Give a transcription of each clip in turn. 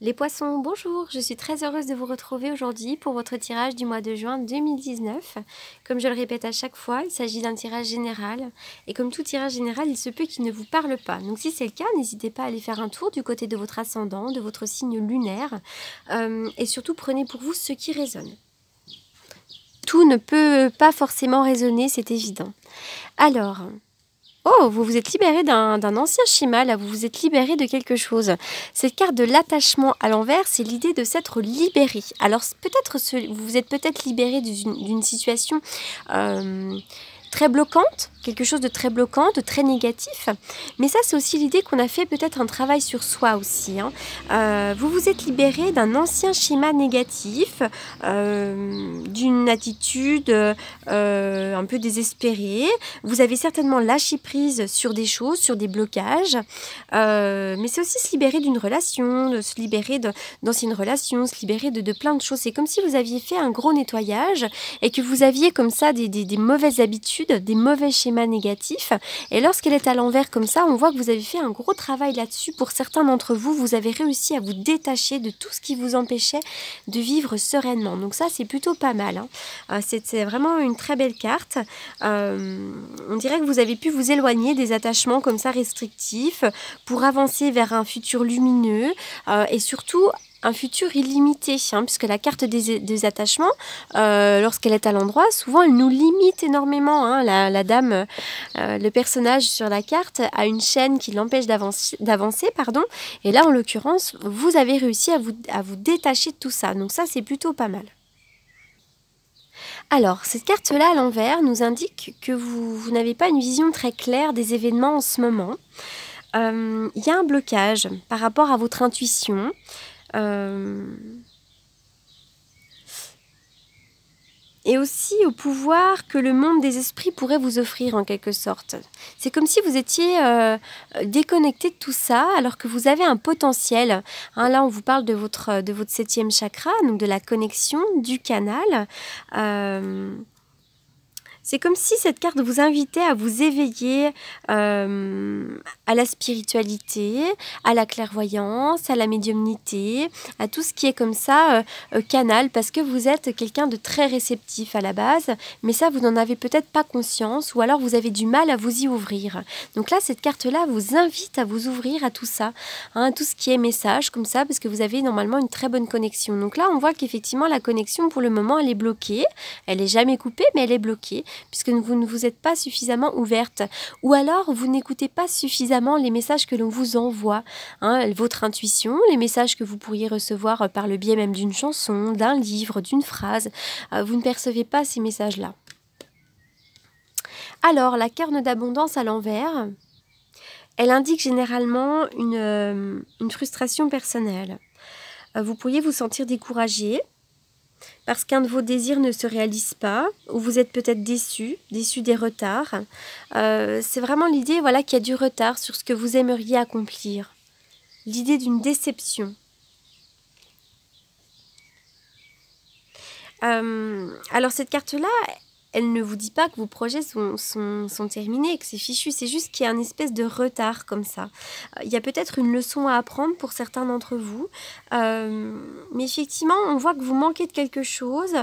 Les poissons, bonjour, je suis très heureuse de vous retrouver aujourd'hui pour votre tirage du mois de juin 2019. Comme je le répète à chaque fois, il s'agit d'un tirage général et comme tout tirage général, il se peut qu'il ne vous parle pas. Donc si c'est le cas, n'hésitez pas à aller faire un tour du côté de votre ascendant, de votre signe lunaire et surtout prenez pour vous ce qui résonne. Tout ne peut pas forcément résonner, c'est évident. Alors... Oh, vous vous êtes libéré d'un ancien schéma, là, vous vous êtes libéré de quelque chose. Cette carte de l'attachement à l'envers, c'est l'idée de s'être libéré. Alors, vous vous êtes peut-être libéré d'une situation très bloquante, quelque chose de très bloquant, de très négatif. Mais ça, c'est aussi l'idée qu'on a fait peut-être un travail sur soi aussi. Vous vous êtes libéré d'un ancien schéma négatif, d'une attitude un peu désespérée. Vous avez certainement lâché prise sur des choses, sur des blocages. Mais c'est aussi se libérer d'une relation, de se libérer d'anciennes relations, se libérer de plein de choses. C'est comme si vous aviez fait un gros nettoyage et que vous aviez comme ça des mauvaises habitudes, des mauvais schémas négatifs. Et lorsqu'elle est à l'envers comme ça, on voit que vous avez fait un gros travail là-dessus. Pour certains d'entre vous, vous avez réussi à vous détacher de tout ce qui vous empêchait de vivre sereinement. Donc ça, c'est plutôt pas mal. C'est vraiment une très belle carte. On dirait que vous avez pu vous éloigner des attachements comme ça restrictifs pour avancer vers un futur lumineux et surtout un futur illimité, puisque la carte des attachements, lorsqu'elle est à l'endroit, souvent elle nous limite énormément. La dame, le personnage sur la carte a une chaîne qui l'empêche d'avancer, pardon. Et là, en l'occurrence, vous avez réussi à vous détacher de tout ça. Donc ça, c'est plutôt pas mal. Alors, cette carte-là à l'envers nous indique que vous n'avez pas une vision très claire des événements en ce moment. Il y a un blocage par rapport à votre intuition. Et aussi au pouvoir que le monde des esprits pourrait vous offrir en quelque sorte. C'est comme si vous étiez déconnecté de tout ça alors que vous avez un potentiel. Là, on vous parle de votre 7e chakra, donc de la connexion, du canal. C'est comme si cette carte vous invitait à vous éveiller à la spiritualité, à la clairvoyance, à la médiumnité, à tout ce qui est comme ça canal, parce que vous êtes quelqu'un de très réceptif à la base, mais ça, vous n'en avez peut-être pas conscience, ou alors vous avez du mal à vous y ouvrir. Donc là, cette carte-là vous invite à vous ouvrir à tout ça, tout ce qui est message, comme ça, parce que vous avez normalement une très bonne connexion. Donc là, on voit qu'effectivement, la connexion, pour le moment, elle est bloquée. Elle n'est jamais coupée, mais elle est bloquée, puisque vous ne vous êtes pas suffisamment ouverte. Ou alors, vous n'écoutez pas suffisamment les messages que l'on vous envoie. Votre intuition, les messages que vous pourriez recevoir par le biais même d'une chanson, d'un livre, d'une phrase. Vous ne percevez pas ces messages-là. Alors, la corne d'abondance à l'envers, elle indique généralement une frustration personnelle. Vous pourriez vous sentir découragé parce qu'un de vos désirs ne se réalise pas, ou vous êtes peut-être déçu des retards. C'est vraiment l'idée qu'il y a du retard sur ce que vous aimeriez accomplir. L'idée d'une déception. Alors cette carte-là, elle ne vous dit pas que vos projets sont terminés, que c'est fichu, c'est juste qu'il y a un espèce de retard comme ça. Il y a peut-être une leçon à apprendre pour certains d'entre vous, mais effectivement, on voit que vous manquez de quelque chose,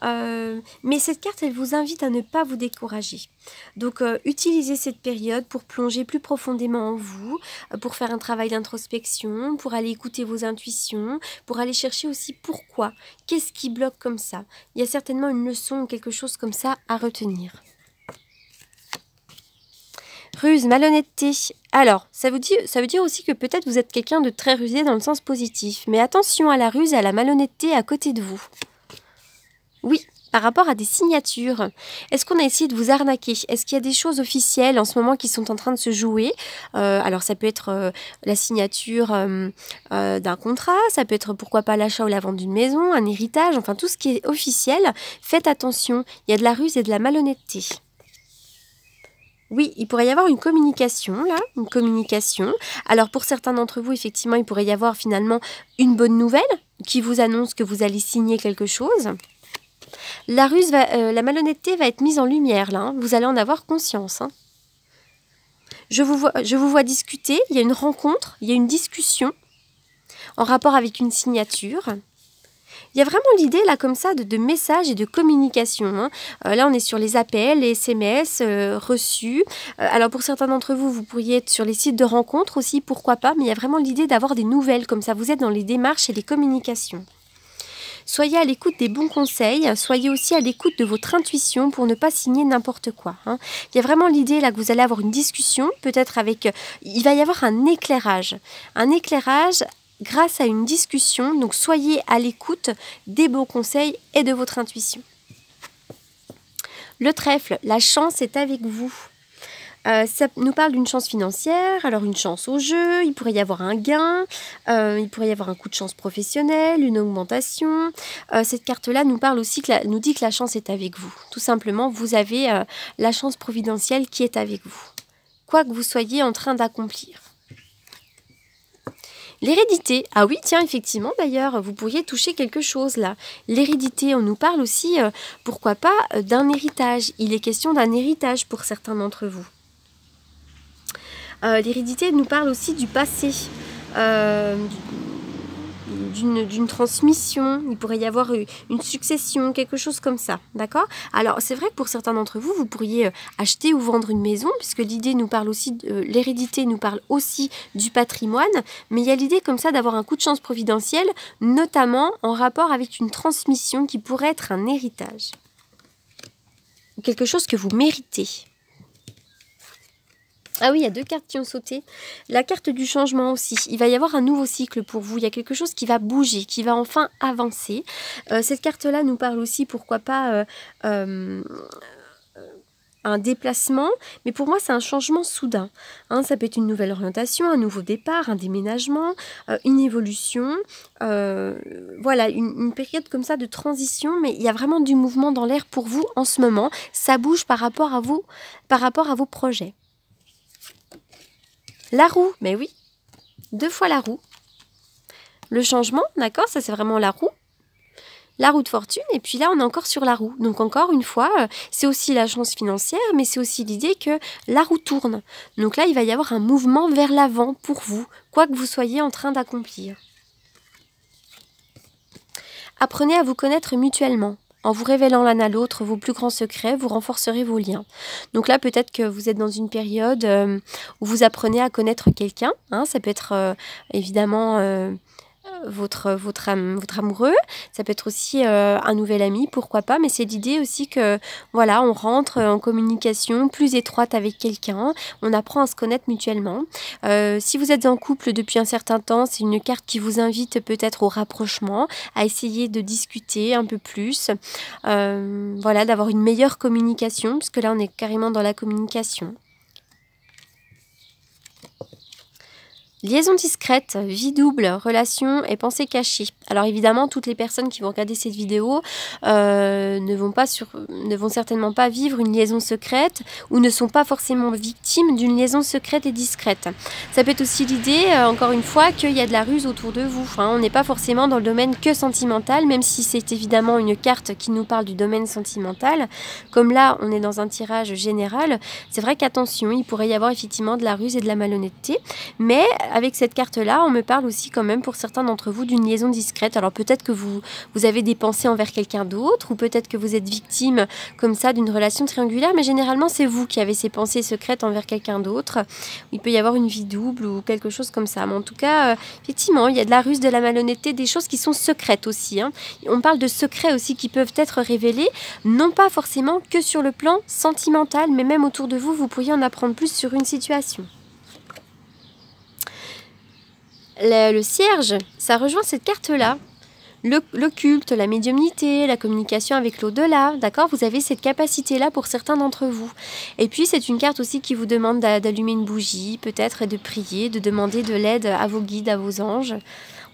mais cette carte, elle vous invite à ne pas vous décourager. Donc, utilisez cette période pour plonger plus profondément en vous, pour faire un travail d'introspection, pour aller écouter vos intuitions, pour aller chercher aussi pourquoi, qu'est-ce qui bloque comme ça. Il y a certainement une leçon ou quelque chose comme ça à retenir. Ruse, malhonnêteté. Alors, ça veut dire aussi que peut-être vous êtes quelqu'un de très rusé dans le sens positif. Mais attention à la ruse et à la malhonnêteté à côté de vous. Oui, par rapport à des signatures. Est-ce qu'on a essayé de vous arnaquer? Est-ce qu'il y a des choses officielles en ce moment qui sont en train de se jouer? Alors ça peut être la signature d'un contrat, ça peut être pourquoi pas l'achat ou la vente d'une maison, un héritage, enfin tout ce qui est officiel. Faites attention, il y a de la ruse et de la malhonnêteté. Oui, il pourrait y avoir une communication, là, une communication. Alors, pour certains d'entre vous, effectivement, il pourrait y avoir finalement une bonne nouvelle qui vous annonce que vous allez signer quelque chose. La ruse, la malhonnêteté va être mise en lumière, là. Vous allez en avoir conscience. Je vous vois discuter, il y a une rencontre, il y a une discussion. en rapport avec une signature. Il y a vraiment l'idée là comme ça de messages et de communication. Hein. Là on est sur les appels, les SMS reçus. Alors pour certains d'entre vous, vous pourriez être sur les sites de rencontres aussi, pourquoi pas. Mais il y a vraiment l'idée d'avoir des nouvelles comme ça. Vous êtes dans les démarches et les communications. Soyez à l'écoute des bons conseils, soyez aussi à l'écoute de votre intuition pour ne pas signer n'importe quoi. Hein. Il y a vraiment l'idée là que vous allez avoir une discussion, peut-être avec... il va y avoir un éclairage grâce à une discussion, donc soyez à l'écoute des bons conseils et de votre intuition. Le trèfle, la chance est avec vous. Ça nous parle d'une chance financière, alors une chance au jeu, il pourrait y avoir un gain, il pourrait y avoir un coup de chance professionnel, une augmentation. Cette carte-là nous parle aussi, nous dit que la chance est avec vous. Tout simplement, vous avez la chance providentielle qui est avec vous, quoi que vous soyez en train d'accomplir. L'hérédité, ah oui, tiens, effectivement, d'ailleurs, vous pourriez toucher quelque chose là. L'hérédité, on nous parle aussi, pourquoi pas, d'un héritage. Il est question d'un héritage pour certains d'entre vous. L'hérédité nous parle aussi du passé, d'une transmission, il pourrait y avoir une succession, quelque chose comme ça, d'accord? Alors c'est vrai que pour certains d'entre vous, vous pourriez acheter ou vendre une maison, puisque l'idée nous parle aussi, l'hérédité nous parle aussi du patrimoine, mais il y a l'idée comme ça d'avoir un coup de chance providentiel, notamment en rapport avec une transmission qui pourrait être un héritage, ou quelque chose que vous méritez. Ah oui, il y a deux cartes qui ont sauté. La carte du changement aussi. Il va y avoir un nouveau cycle pour vous. Il y a quelque chose qui va bouger, qui va enfin avancer. Cette carte-là nous parle aussi, pourquoi pas, un déplacement. Mais pour moi, c'est un changement soudain. Hein, ça peut être une nouvelle orientation, un nouveau départ, un déménagement, une évolution. Voilà, une période comme ça de transition. Mais il y a vraiment du mouvement dans l'air pour vous en ce moment. Ça bouge par rapport à vous, par rapport à vos projets. La roue, mais oui, 2 fois la roue. Le changement, d'accord, ça c'est vraiment la roue. La roue de fortune, et puis là on est encore sur la roue. Donc encore une fois, c'est aussi la chance financière, mais c'est aussi l'idée que la roue tourne. Donc là il va y avoir un mouvement vers l'avant pour vous, quoi que vous soyez en train d'accomplir. Apprenez à vous connaître mutuellement. En vous révélant l'un à l'autre vos plus grands secrets, vous renforcerez vos liens. Donc là, peut-être que vous êtes dans une période où vous apprenez à connaître quelqu'un. Hein, ça peut être évidemment votre amoureux. Ça peut être aussi un nouvel ami, pourquoi pas. Mais c'est l'idée aussi que voilà, on rentre en communication plus étroite avec quelqu'un. On apprend à se connaître mutuellement. Si vous êtes en couple depuis un certain temps, c'est une carte qui vous invite peut-être au rapprochement, à essayer de discuter un peu plus. Voilà, d'avoir une meilleure communication, puisque là on est carrément dans la communication. Liaison discrète, vie double, relation et pensée cachée. Alors évidemment, toutes les personnes qui vont regarder cette vidéo ne vont certainement pas vivre une liaison secrète ou ne sont pas forcément victimes d'une liaison secrète et discrète. Ça peut être aussi l'idée, encore une fois, qu'il y a de la ruse autour de vous. Hein. On n'est pas forcément dans le domaine que sentimental, même si c'est évidemment une carte qui nous parle du domaine sentimental. Comme là, on est dans un tirage général, c'est vrai qu'attention, il pourrait y avoir effectivement de la ruse et de la malhonnêteté, mais avec cette carte-là, on me parle aussi quand même pour certains d'entre vous d'une liaison discrète. Alors peut-être que vous avez des pensées envers quelqu'un d'autre, ou peut-être que vous êtes victime comme ça d'une relation triangulaire, mais généralement c'est vous qui avez ces pensées secrètes envers quelqu'un d'autre. Il peut y avoir une vie double ou quelque chose comme ça. Mais en tout cas, effectivement, il y a de la ruse, de la malhonnêteté, des choses qui sont secrètes aussi. Hein. On parle de secrets aussi qui peuvent être révélés, non pas forcément que sur le plan sentimental, mais même autour de vous, vous pourriez en apprendre plus sur une situation. Le cierge, ça rejoint cette carte-là. L'occulte, la médiumnité, la communication avec l'au-delà, d'accord? Vous avez cette capacité-là pour certains d'entre vous. Et puis, c'est une carte aussi qui vous demande d'allumer une bougie, peut-être, et de prier, de demander de l'aide à vos guides, à vos anges.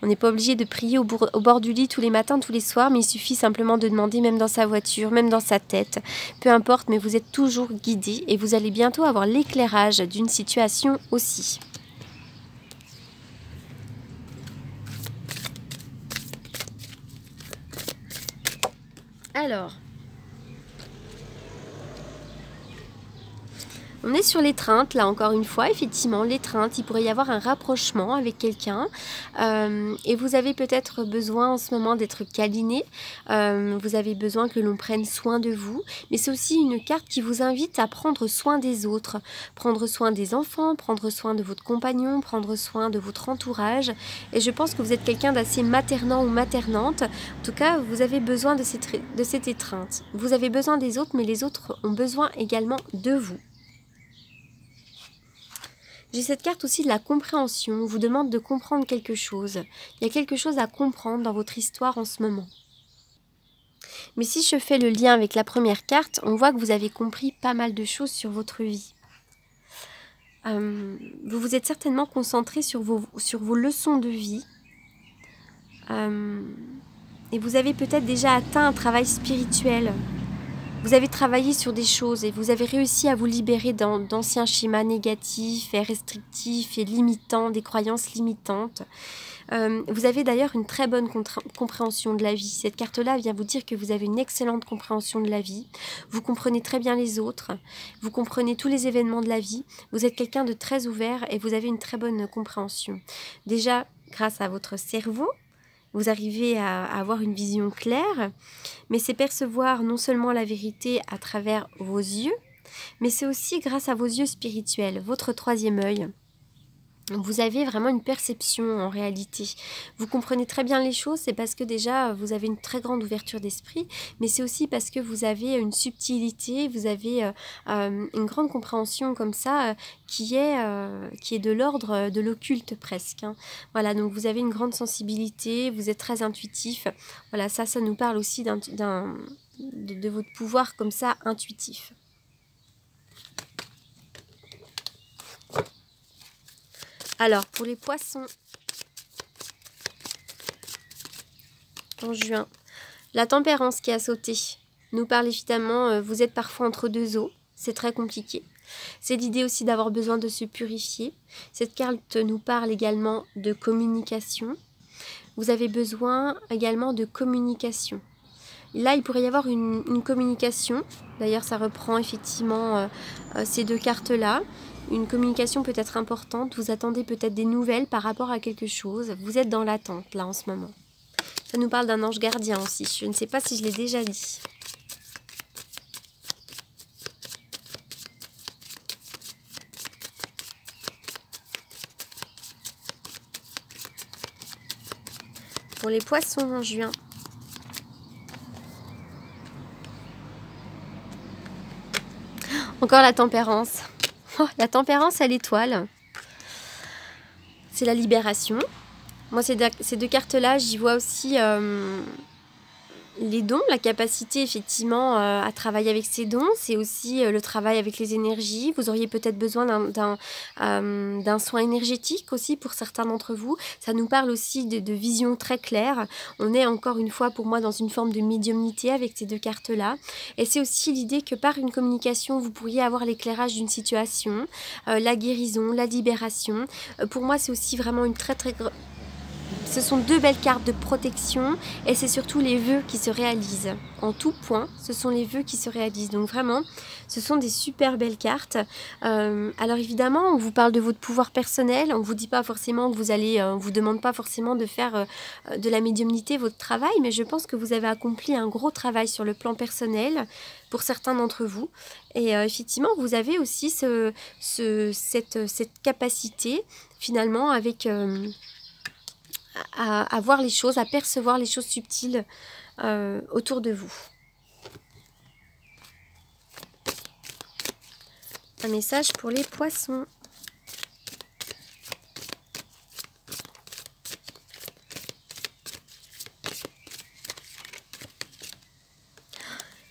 On n'est pas obligé de prier au bord du lit tous les matins, tous les soirs, mais il suffit simplement de demander, même dans sa voiture, même dans sa tête. Peu importe, mais vous êtes toujours guidé et vous allez bientôt avoir l'éclairage d'une situation aussi. Alors, On est sur l'étreinte, là encore une fois, effectivement, l'étreinte, il pourrait y avoir un rapprochement avec quelqu'un et vous avez peut-être besoin en ce moment d'être câliné, vous avez besoin que l'on prenne soin de vous, mais c'est aussi une carte qui vous invite à prendre soin des autres, prendre soin des enfants, prendre soin de votre compagnon, prendre soin de votre entourage, et je pense que vous êtes quelqu'un d'assez maternant ou maternante, en tout cas vous avez besoin de cette étreinte, vous avez besoin des autres, mais les autres ont besoin également de vous. J'ai cette carte aussi de la compréhension, on vous demande de comprendre quelque chose. Il y a quelque chose à comprendre dans votre histoire en ce moment. Mais si je fais le lien avec la première carte, on voit que vous avez compris pas mal de choses sur votre vie. Vous vous êtes certainement concentré sur vos leçons de vie. Et vous avez peut-être déjà atteint un travail spirituel. Vous avez travaillé sur des choses et vous avez réussi à vous libérer d'anciens schémas négatifs et restrictifs et limitants, des croyances limitantes. Vous avez d'ailleurs une très bonne compréhension de la vie. Cette carte-là vient vous dire que vous avez une excellente compréhension de la vie. Vous comprenez très bien les autres. Vous comprenez tous les événements de la vie. Vous êtes quelqu'un de très ouvert et vous avez une très bonne compréhension. Déjà, grâce à votre cerveau, vous arrivez à avoir une vision claire, mais c'est percevoir non seulement la vérité à travers vos yeux, mais c'est aussi grâce à vos yeux spirituels, votre troisième œil. Vous avez vraiment une perception en réalité. Vous comprenez très bien les choses, c'est parce que déjà vous avez une très grande ouverture d'esprit, mais c'est aussi parce que vous avez une subtilité, vous avez une grande compréhension comme ça qui est de l'ordre de l'occulte presque. Hein. Voilà, donc vous avez une grande sensibilité, vous êtes très intuitif. Voilà, ça nous parle aussi de votre pouvoir comme ça intuitif. Alors, pour les poissons, en juin, la tempérance qui a sauté nous parle évidemment, vous êtes parfois entre deux eaux, c'est très compliqué. C'est l'idée aussi d'avoir besoin de se purifier. Cette carte nous parle également de communication. Vous avez besoin également de communication. Là, il pourrait y avoir une communication. D'ailleurs, ça reprend effectivement ces deux cartes-là. Une communication peut être importante, vous attendez peut-être des nouvelles par rapport à quelque chose, vous êtes dans l'attente là en ce moment. Ça nous parle d'un ange gardien aussi, je ne sais pas si je l'ai déjà dit. Pour les poissons en juin. Encore la tempérance. Oh, la tempérance à l'étoile, c'est la libération. Moi, ces deux cartes-là, j'y vois aussi les dons, la capacité effectivement à travailler avec ces dons. C'est aussi le travail avec les énergies. Vous auriez peut-être besoin d'un soin énergétique aussi pour certains d'entre vous. Ça nous parle aussi de vision très claire. On est encore une fois pour moi dans une forme de médiumnité avec ces deux cartes-là. Et c'est aussi l'idée que par une communication, vous pourriez avoir l'éclairage d'une situation, la guérison, la libération. Pour moi, c'est aussi vraiment une très très... Ce sont deux belles cartes de protection et c'est surtout les vœux qui se réalisent. En tout point, ce sont les vœux qui se réalisent. Donc vraiment, ce sont des super belles cartes. Alors évidemment, on vous parle de votre pouvoir personnel. On ne vous dit pas forcément que vous allez... on vous demande pas forcément de faire de la médiumnité votre travail. Mais je pense que vous avez accompli un gros travail sur le plan personnel pour certains d'entre vous. Et effectivement, vous avez aussi cette capacité finalement avec... à voir les choses, à percevoir les choses subtiles autour de vous. Un message pour les poissons.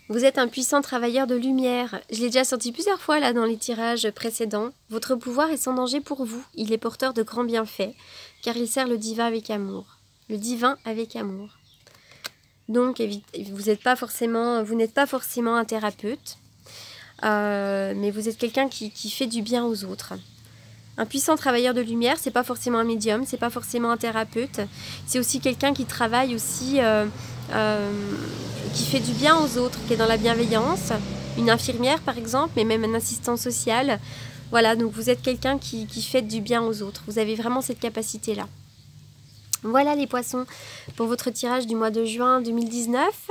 Vous êtes un puissant travailleur de lumière. Je l'ai déjà senti plusieurs fois là dans les tirages précédents. Votre pouvoir est sans danger pour vous. Il est porteur de grands bienfaits, car il sert le divin avec amour. Le divin avec amour. Donc, vous n'êtes pas forcément un thérapeute, mais vous êtes quelqu'un qui fait du bien aux autres. Un puissant travailleur de lumière, c'est pas forcément un médium, c'est pas forcément un thérapeute. C'est aussi quelqu'un qui travaille aussi... qui fait du bien aux autres, qui est dans la bienveillance, une infirmière par exemple, mais même un assistant social. Voilà, donc vous êtes quelqu'un qui fait du bien aux autres. Vous avez vraiment cette capacité-là. Voilà les poissons pour votre tirage du mois de juin 2019.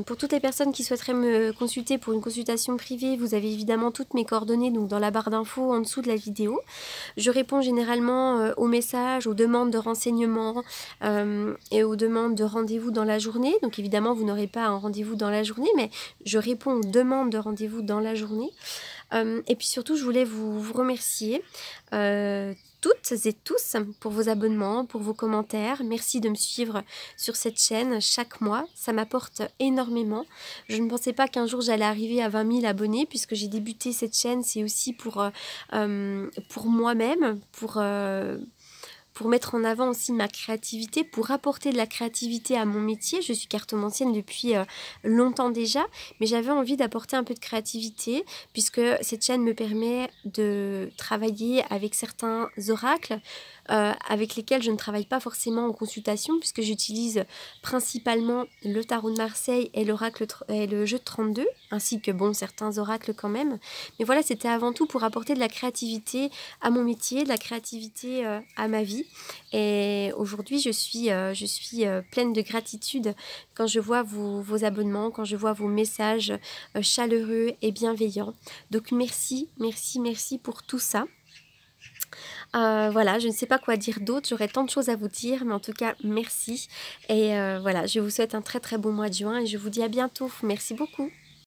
Pour toutes les personnes qui souhaiteraient me consulter pour une consultation privée, vous avez évidemment toutes mes coordonnées donc dans la barre d'infos en dessous de la vidéo. Je réponds généralement aux messages, aux demandes de renseignements et aux demandes de rendez-vous dans la journée. Donc évidemment, vous n'aurez pas un rendez-vous dans la journée, mais je réponds aux demandes de rendez-vous dans la journée. Et puis surtout, je voulais vous remercier toutes et tous pour vos abonnements, pour vos commentaires. Merci de me suivre sur cette chaîne chaque mois. Ça m'apporte énormément. Je ne pensais pas qu'un jour j'allais arriver à 20 000 abonnés puisque j'ai débuté cette chaîne. C'est aussi pour moi-même, pour mettre en avant aussi ma créativité, pour apporter de la créativité à mon métier. Je suis cartomancienne depuis longtemps déjà, mais j'avais envie d'apporter un peu de créativité puisque cette chaîne me permet de travailler avec certains oracles avec lesquels je ne travaille pas forcément en consultation puisque j'utilise principalement le tarot de Marseille et l'oracle et le jeu de 32, ainsi que bon certains oracles quand même. Mais voilà, c'était avant tout pour apporter de la créativité à mon métier, de la créativité à ma vie. Et aujourd'hui, je suis pleine de gratitude quand je vois vos abonnements, quand je vois vos messages chaleureux et bienveillants. Donc merci, merci, merci pour tout ça. Voilà, je ne sais pas quoi dire d'autre, j'aurais tant de choses à vous dire, mais en tout cas, merci. Et voilà, je vous souhaite un très très bon mois de juin et je vous dis à bientôt. Merci beaucoup.